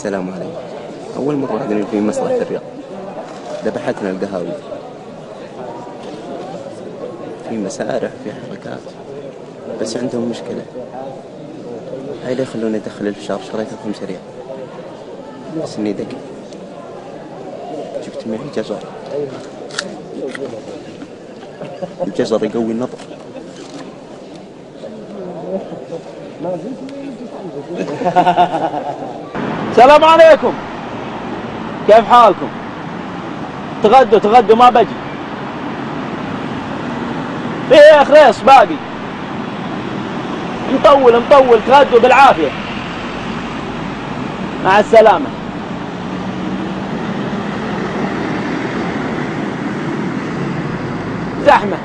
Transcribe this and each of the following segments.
السلام عليكم. أول مرة أدري في مصلحة الرياض، ذبحتنا القهاوي، في مسارح، في حركات، بس عندهم مشكلة. هاي اللي يخلوني أدخل الفشار. شريته ب5 ريال بس إني ذكي، جبت معي جزر. الجزر يقوي النظر. السلام عليكم، كيف حالكم؟ تغدوا ما بجي. ايه يا خريص باقي مطول تغدوا بالعافية. مع السلامة. زحمة.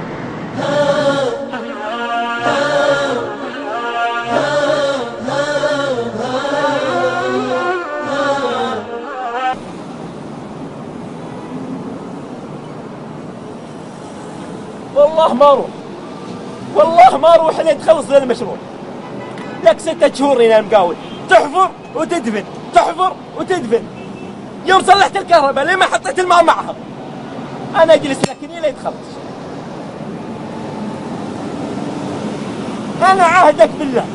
والله ما اروح لين تخلص المشروع. لك 6 شهور هنا المقاول، تحفر وتدفن. يوم صلحت الكهرباء ليه ما حطيت الماء معها؟ انا اجلس لك هنا لين تخلص. انا عاهدك بالله